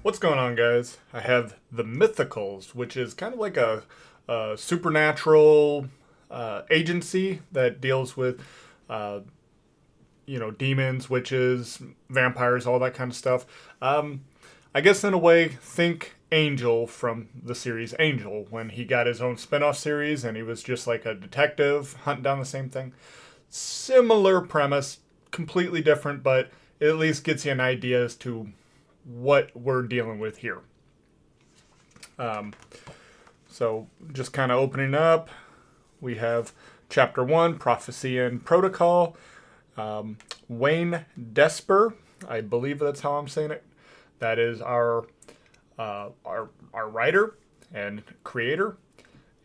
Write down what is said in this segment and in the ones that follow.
What's going on, guys? I have the Mythicals, which is kind of like a supernatural agency that deals with, uh, demons, witches, vampires, all that kind of stuff. I guess in a way, think Angel from the series Angel when he got his own spin off series and he was just like a detective hunting down the same thing. Similar premise, completely different, but it at least gets you an idea as to what we're dealing with here. Um, so, just kind of opening up, we have Chapter 1 Prophecy and Protocol. Wayne Desper, I believe that's how I'm saying it. That is our writer and creator.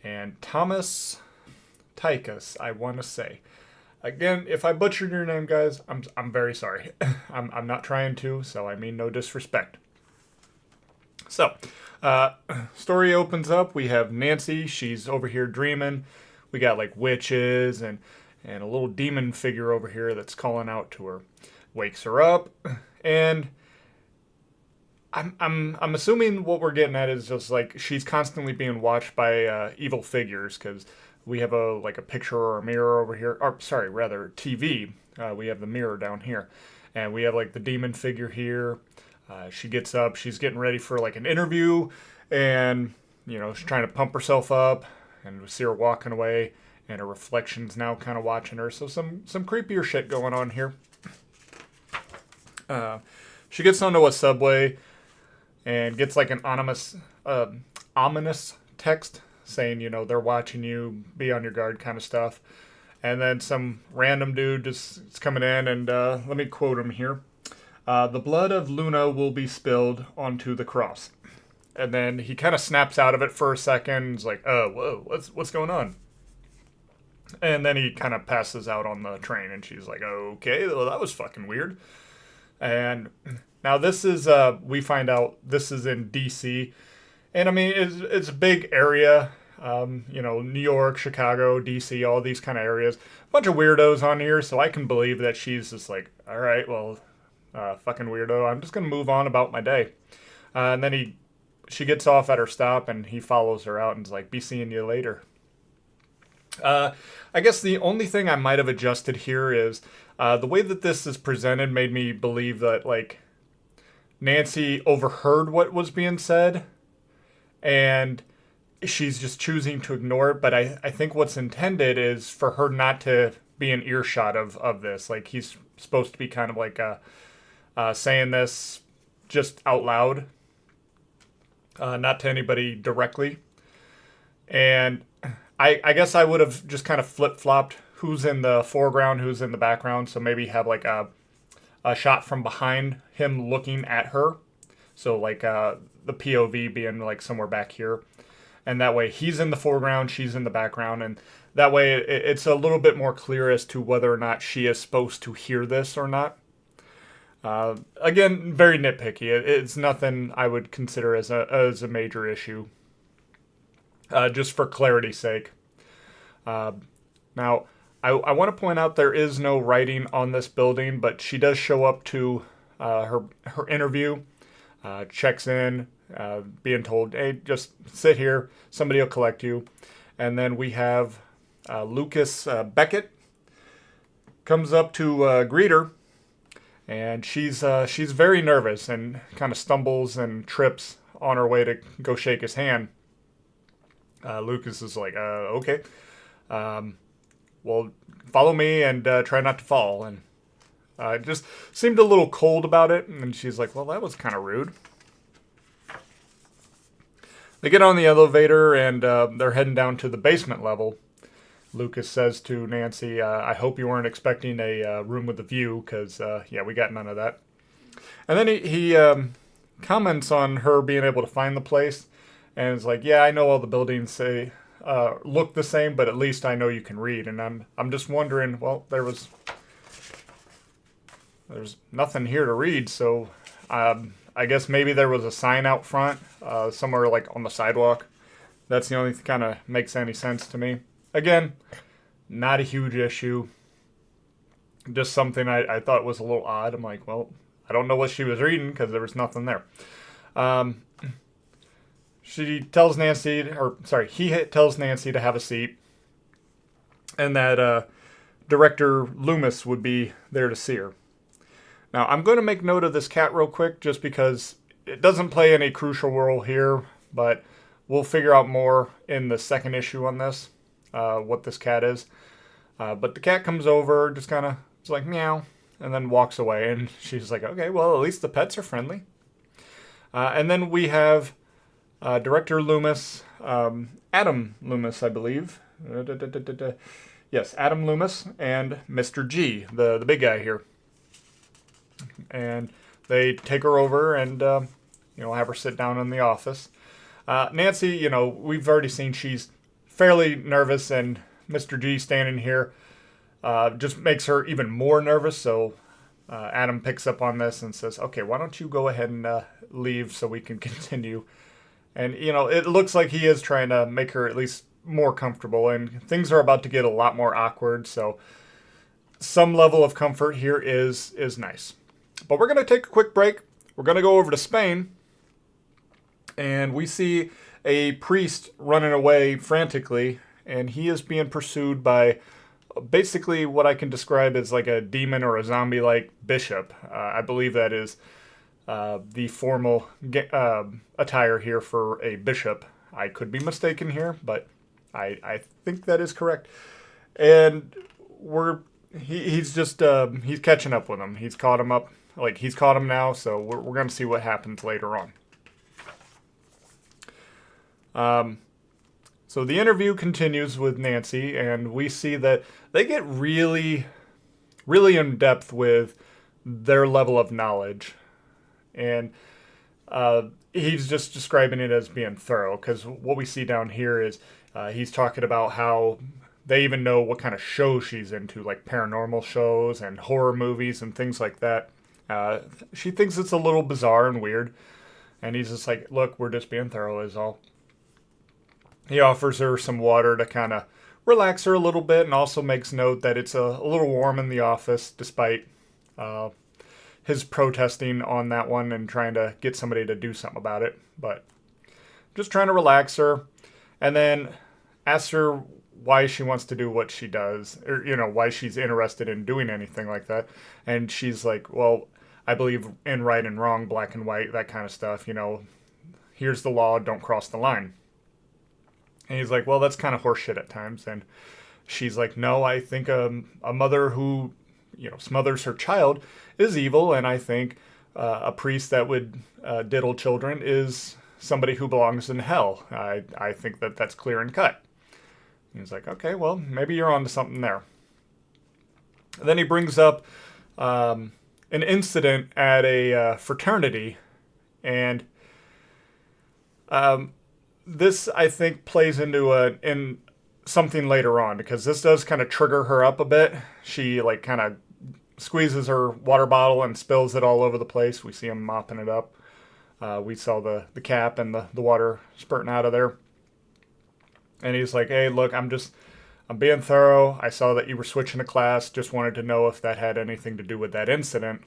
And Thomas Tychus, I want to say. Again, if I butchered your name, guys, I'm very sorry. I'm not trying to, so I mean no disrespect. So, uh, story opens up. We have Nancy. She's over here dreaming. We got like witches and a little demon figure over here that's calling out to her. Wakes her up, and I'm assuming what we're getting at is just like she's constantly being watched by evil figures because we have a picture or a mirror over here, or sorry, rather TV. We have the mirror down here, and we have like the demon figure here. She gets up, she's getting ready for like an interview, and she's trying to pump herself up, and we see her walking away, and her reflection's now kind of watching her. So some creepier shit going on here. She gets onto a subway and gets like an ominous text saying, they're watching you, be on your guard kind of stuff. And then some random dude just is coming in and let me quote him here. The blood of Luna will be spilled onto the cross. And then he kind of snaps out of it for a second. He's like, whoa, what's going on? And then he kind of passes out on the train and she's like, okay, well, that was fucking weird. And now this is, we find out this is in D.C. And I mean, it's a big area. New York, Chicago, D.C., all these kind of areas. A bunch of weirdos on here, so I can believe that she's just like, all right, well, fucking weirdo. I'm just going to move on about my day. And then she gets off at her stop, and he follows her out and is like, be seeing you later. I guess the only thing I might have adjusted here is the way that this is presented made me believe that, like, Nancy overheard what was being said, and she's just choosing to ignore it. But I think what's intended is for her not to be an earshot of this. Like, he's supposed to be kind of like saying this just out loud, not to anybody directly. And I guess I would have just kind of flip-flopped who's in the foreground, who's in the background. So maybe have like a shot from behind him looking at her. So like the POV being like somewhere back here. And that way he's in the foreground, she's in the background. And that way it's a little bit more clear as to whether or not she is supposed to hear this or not. Again, very nitpicky. It's nothing I would consider as a major issue. Just for clarity's sake. Now, I want to point out there is no writing on this building, but she does show up to her interview, checks in, being told, hey, just sit here, somebody will collect you. And then we have Lucas Beckett comes up to greet her, and she's very nervous and kind of stumbles and trips on her way to go shake his hand. Lucas is like, okay. Well, follow me and try not to fall. And just seemed a little cold about it. And she's like, well, that was kind of rude. They get on the elevator and they're heading down to the basement level. Lucas says to Nancy, I hope you weren't expecting a room with a view because, we got none of that. And then he comments on her being able to find the place. And it's like, yeah, I know all the buildings say look the same, but at least I know you can read. And I'm just wondering, well, there's nothing here to read, so I guess maybe there was a sign out front somewhere like on the sidewalk. That's the only thing kind of makes any sense to me. Again, not a huge issue. Just something I thought was a little odd. I'm like, well, I don't know what she was reading because there was nothing there. Um, she tells Nancy, or sorry, he tells Nancy to have a seat, and that Director Loomis would be there to see her. Now, I'm going to make note of this cat real quick just because it doesn't play any crucial role here, but we'll figure out more in the second issue on this, what this cat is. But the cat comes over, just kind of, it's like meow, and then walks away. And she's like, okay, well, at least the pets are friendly. And then we have Director Loomis, Adam Loomis, I believe. Yes, Adam Loomis and Mr. G, the big guy here. And they take her over and, have her sit down in the office. Nancy, we've already seen she's fairly nervous, and Mr. G standing here just makes her even more nervous. So Adam picks up on this and says, okay, why don't you go ahead and leave so we can continue. And, it looks like he is trying to make her at least more comfortable, and things are about to get a lot more awkward. So some level of comfort here is nice. But we're going to take a quick break. We're going to go over to Spain, and we see a priest running away frantically, and he is being pursued by basically what I can describe as like a demon or a zombie-like bishop. I believe that is the formal attire here for a bishop. I could be mistaken here, but I think that is correct. And he's just he's catching up with him. He's caught him up. Like, he's caught him now, so we're going to see what happens later on. So the interview continues with Nancy, and we see that they get really, really in depth with their level of knowledge. And he's just describing it as being thorough, because what we see down here is he's talking about how they even know what kind of shows she's into, like paranormal shows and horror movies and things like that. She thinks it's a little bizarre and weird, and he's just like, look, we're just being thorough is all. He offers her some water to kind of relax her a little bit, and also makes note that it's a little warm in the office, despite his protesting on that one and trying to get somebody to do something about it. But just trying to relax her, and then asks her why she wants to do what she does, or, why she's interested in doing anything like that. And she's like, well, I believe in right and wrong, black and white, that kind of stuff. Here's the law, don't cross the line. And he's like, well, that's kind of horseshit at times. And she's like, no, I think a mother who, smothers her child is evil. And I think a priest that would diddle children is somebody who belongs in hell. I think that's clear and cut. And he's like, okay, well, maybe you're onto something there. And then he brings up an incident at a fraternity, and this, I think, plays into in something later on, because this does kind of trigger her up a bit. She kind of squeezes her water bottle and spills it all over the place. We see him mopping it up. We saw the cap and the water spurting out of there. And he's like, hey, look, I'm being thorough. I saw that you were switching to class. Just wanted to know if that had anything to do with that incident.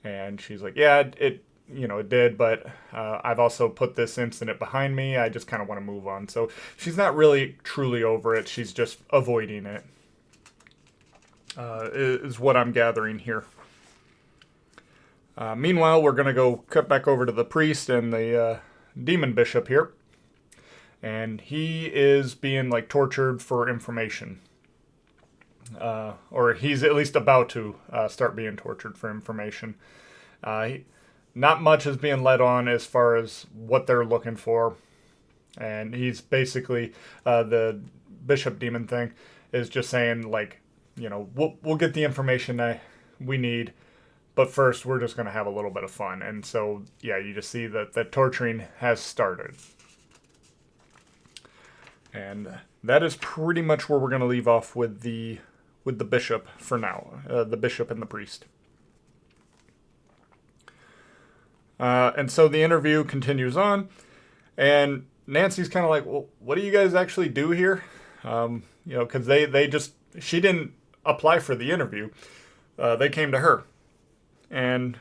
And she's like, yeah, it did, but I've also put this incident behind me. I just kind of want to move on. So she's not really truly over it. She's just avoiding it, is what I'm gathering here. Meanwhile, we're going to go cut back over to the priest and the demon bishop here. And he is being tortured for information. Or he's at least about to start being tortured for information. Not much is being led on as far as what they're looking for. And he's basically, the bishop demon thing is just saying, we'll get the information we need, but first we're just going to have a little bit of fun. And so, yeah, you just see that the torturing has started. And that is pretty much where we're going to leave off with the bishop for now, the bishop and the priest. And so the interview continues on, and Nancy's kind of like, well, what do you guys actually do here? Because she didn't apply for the interview. They came to her. And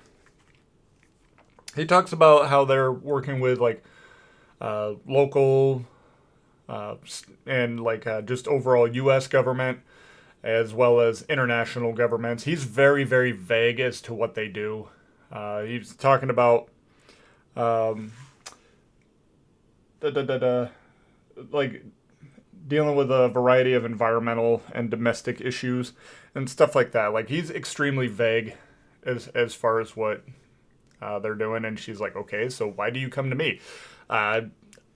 He talks about how they're working with like local and like just overall U.S. government as well as international governments. He's very, very vague as to what they do. He's talking about um, da, da, da, da, like dealing with a variety of environmental and domestic issues and stuff like that. Like he's extremely vague as far as what they're doing. And she's like, okay, so why do you come to me? Uh,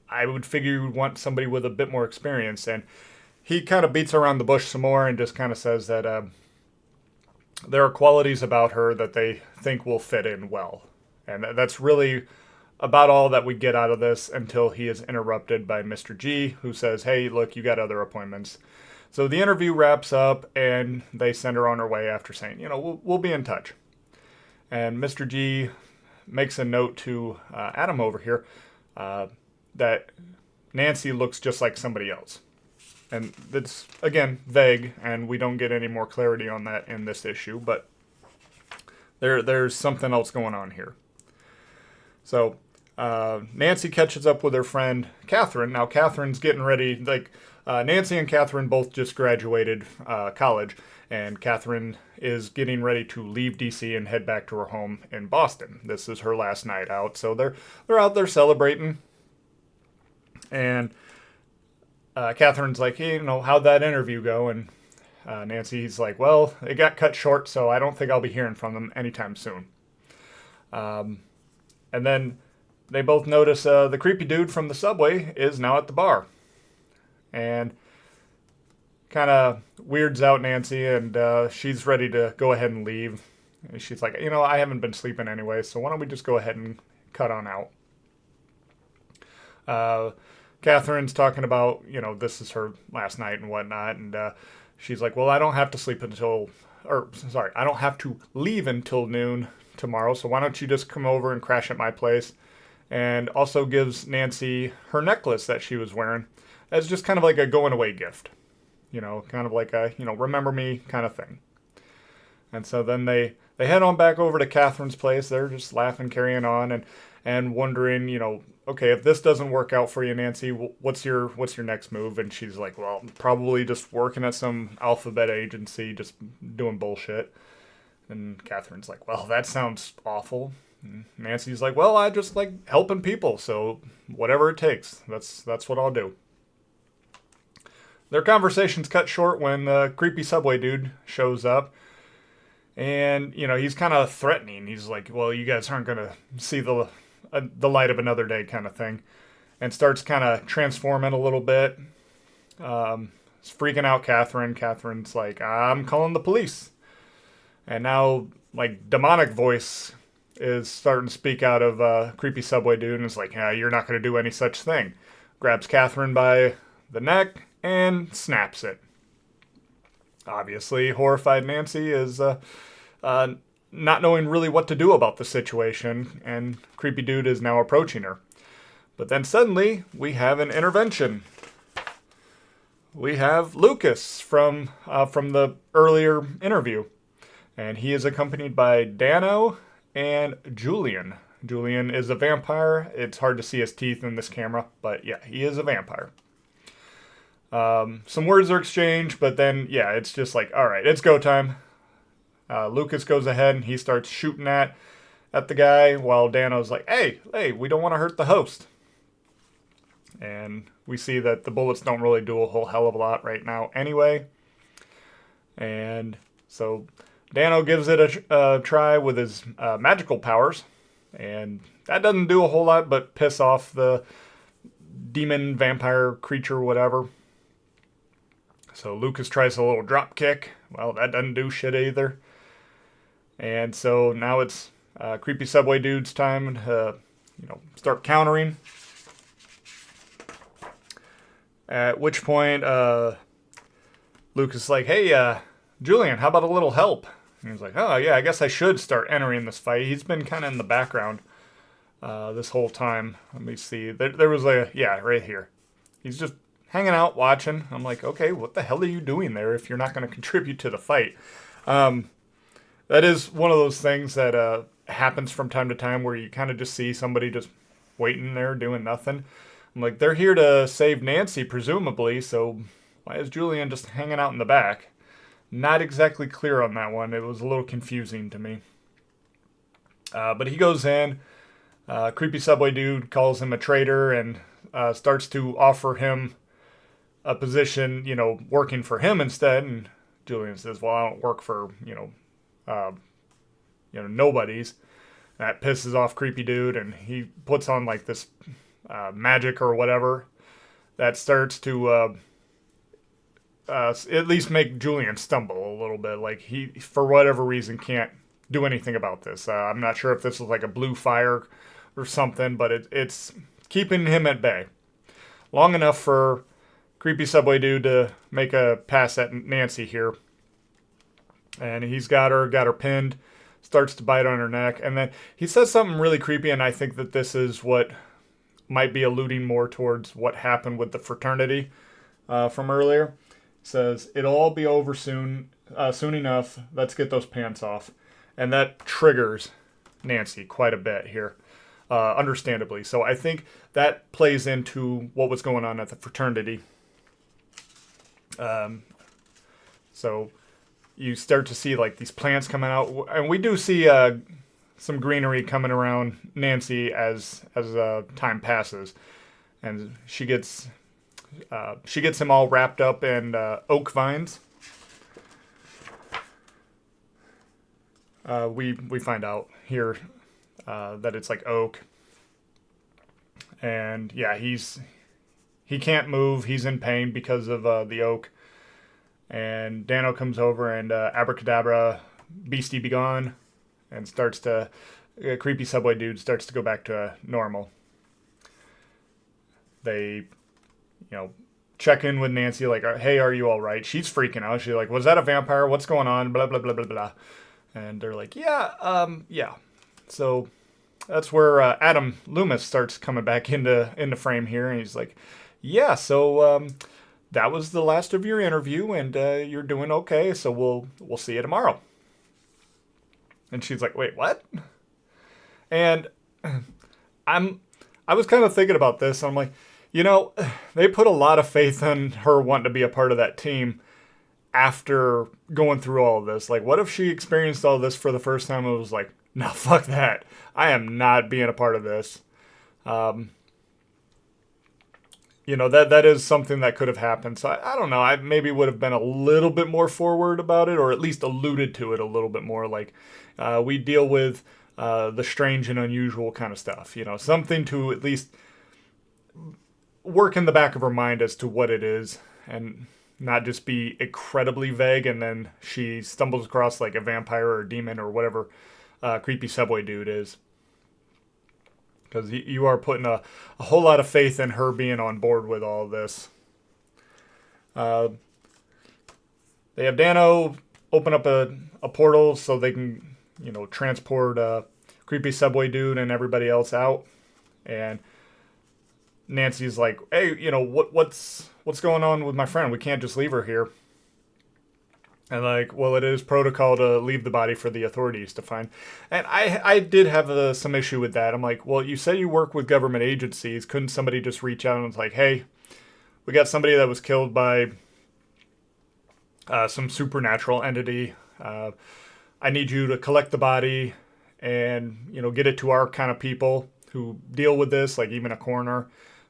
I would figure you would want somebody with a bit more experience. And he kind of beats around the bush some more and just kind of says that there are qualities about her that they think will fit in well. And that's really about all that we get out of this until he is interrupted by Mr. G, who says, hey, look, you got other appointments. So the interview wraps up and they send her on her way after saying, we'll be in touch. And Mr. G makes a note to Adam over here that Nancy looks just like somebody else. And it's, again, vague, and we don't get any more clarity on that in this issue, but there's something else going on here. So Nancy catches up with her friend Catherine. Now, Catherine's getting ready, like, Nancy and Catherine both just graduated college, and Catherine is getting ready to leave DC and head back to her home in Boston. This is her last night out, so they're out there celebrating, and Catherine's like, hey, how'd that interview go? And Nancy's like, well, it got cut short, so I don't think I'll be hearing from them anytime soon. And then they both notice the creepy dude from the subway is now at the bar. And kind of weirds out Nancy, and she's ready to go ahead and leave. And she's like, I haven't been sleeping anyway, so why don't we just go ahead and cut on out. Catherine's talking about, this is her last night and whatnot, and she's like, well, I don't have to I don't have to leave until noon tomorrow, so why don't you just come over and crash at my place? And also gives Nancy her necklace that she was wearing as just kind of like a going away gift. Kind of like a, remember me kind of thing. And so then they head on back over to Catherine's place. They're just laughing, carrying on, and wondering, okay, if this doesn't work out for you, Nancy, what's your next move? And she's like, well, probably just working at some alphabet agency, just doing bullshit. And Catherine's like, well, that sounds awful. And Nancy's like, well, I just like helping people, so whatever it takes, that's what I'll do. Their conversation's cut short when the creepy subway dude shows up. And, he's kind of threatening. He's like, well, you guys aren't going to see the light of another day kind of thing. And starts kind of transforming a little bit. It's freaking out Catherine. Catherine's like, I'm calling the police. And now, like, demonic voice is starting to speak out of creepy subway dude. And is like, you're not going to do any such thing. Grabs Catherine by the neck and snaps it. Obviously, horrified Nancy is not knowing really what to do about the situation, and creepy dude is now approaching her. But then suddenly, we have an intervention. We have Lucas from the earlier interview, and he is accompanied by Dano and Julian. Julian is a vampire. It's hard to see his teeth in this camera, but yeah, he is a vampire. Some words are exchanged, but then, yeah, it's just like, all right, it's go time. Lucas goes ahead and he starts shooting at the guy while Dano's like, hey, we don't want to hurt the host. And we see that the bullets don't really do a whole hell of a lot right now anyway. And so Dano gives it a try with his magical powers. And that doesn't do a whole lot but piss off the demon vampire creature, whatever. So Lucas tries a little drop kick. Well, that doesn't do shit either. And so now it's creepy subway dude's time to, start countering. At which point, Lucas is like, hey, Julian, how about a little help? And he's like, oh, yeah, I guess I should start entering this fight. He's been kind of in the background this whole time. Let me see. There was right here. He's just hanging out, watching. I'm like, okay, what the hell are you doing there if you're not going to contribute to the fight? That is one of those things that happens from time to time where you kind of just see somebody just waiting there doing nothing. I'm like, they're here to save Nancy, presumably, so why is Julian just hanging out in the back? Not exactly clear on that one. It was a little confusing to me. But he goes in. Creepy subway dude calls him a traitor and starts to offer him a position, working for him instead. And Julian says, "Well, I don't work for, nobodies." That pisses off creepy dude, and he puts on like this magic or whatever that starts to at least make Julian stumble a little bit. Like he, for whatever reason, can't do anything about this. I'm not sure if this was like a blue fire or something, but it's keeping him at bay long enough for creepy subway dude to make a pass at Nancy here. And he's got her pinned, starts to bite on her neck, and then he says something really creepy, and I think that this is what might be alluding more towards what happened with the fraternity from earlier. He says, "It'll all be over soon enough. Let's get those pants off." And that triggers Nancy quite a bit here, understandably. So I think that plays into what was going on at the fraternity. So you start to see like these plants coming out, and we do see some greenery coming around Nancy as time passes, and she gets him all wrapped up in oak vines. We find out here that it's like oak, and yeah, he can't move. He's in pain because of the oak. And Dano comes over and abracadabra, beastie be gone, and starts to creepy subway dude starts to go back to normal. They, check in with Nancy like, "Hey, are you all right?" She's freaking out. She's like, "Was that a vampire? What's going on?" Blah blah blah blah blah. And they're like, "Yeah, yeah." So that's where Adam Loomis starts coming back into frame here, and he's like, "Yeah, so that was the last of your interview, and you're doing okay. So we'll see you tomorrow." And she's like, "Wait, what?" And I was kind of thinking about this. I'm like, they put a lot of faith in her wanting to be a part of that team after going through all of this. Like, what if she experienced all this for the first time and was like, "No, fuck that. I am not being a part of this." That is something that could have happened. So I don't know. I maybe would have been a little bit more forward about it, or at least alluded to it a little bit more. Like, we deal with the strange and unusual kind of stuff. Something to at least work in the back of her mind as to what it is, and not just be incredibly vague, and then she stumbles across like a vampire or a demon or whatever creepy subway dude is. Because you are putting a whole lot of faith in her being on board with all of this. They have Dano open up a portal so they can, transport creepy subway dude and everybody else out. And Nancy's like, "Hey, what's going on with my friend? We can't just leave her here." And like, "Well, it is protocol to leave the body for the authorities to find." And I did have some issue with that. I'm like, well, you say you work with government agencies. Couldn't somebody just reach out and was like, "Hey, we got somebody that was killed by some supernatural entity. I need you to collect the body and, get it to our kind of people who deal with this, like even a coroner.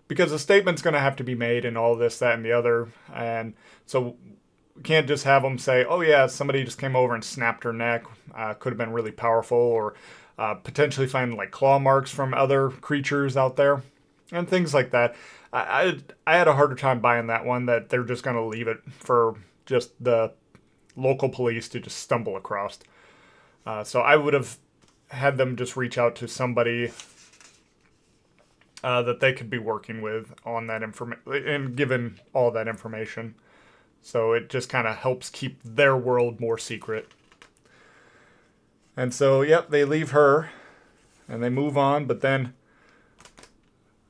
Because a statement's going to have to be made and all this, that, and the other. And so we can't just have them say, 'Oh yeah, somebody just came over and snapped her neck. Could have been really powerful,' or potentially find like claw marks from other creatures out there and things like that." I had a harder time buying that one, that they're just going to leave it for just the local police to just stumble across. So I would have had them just reach out to somebody that they could be working with on that information and given all that information. So it just kind of helps keep their world more secret. And so, yep, they leave her and they move on. But then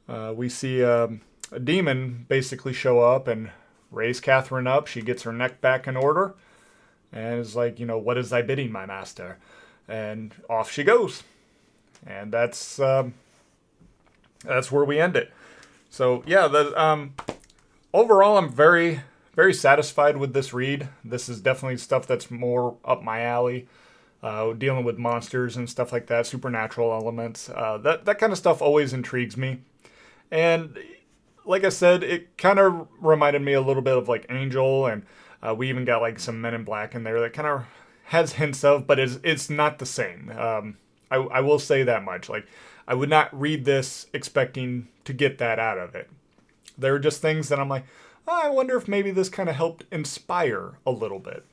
we see a demon basically show up and raise Catherine up. She gets her neck back in order and is like, "What is thy bidding, my master?" And off she goes. And that's where we end it. So yeah, overall, I'm very, very satisfied with this read. This is definitely stuff that's more up my alley. Dealing with monsters and stuff like that, supernatural elements. That kind of stuff always intrigues me. And like I said, it kind of reminded me a little bit of like Angel, and we even got like some Men in Black in there that kind of has hints of, but it's not the same. I will say that much. Like, I would not read this expecting to get that out of it. There are just things that I'm like, oh, I wonder if maybe this kind of helped inspire a little bit.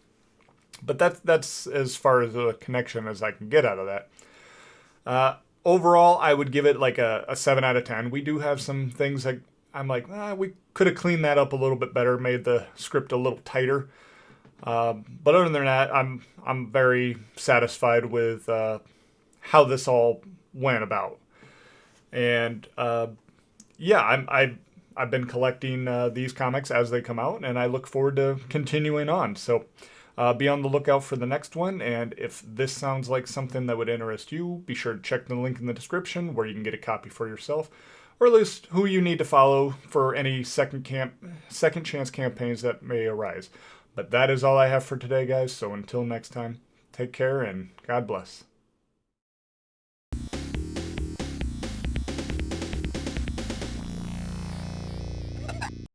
But that's as far as a connection as I can get out of that. Overall, I would give it like a 7 out of 10. We do have some things that I'm like, we could have cleaned that up a little bit better, made the script a little tighter. But other than that, I'm very satisfied with how this all went about. And yeah, I've been collecting these comics as they come out, and I look forward to continuing on. So be on the lookout for the next one. And if this sounds like something that would interest you, be sure to check the link in the description where you can get a copy for yourself, or at least who you need to follow for any second chance campaigns that may arise. But that is all I have for today, guys. So until next time, take care and God bless.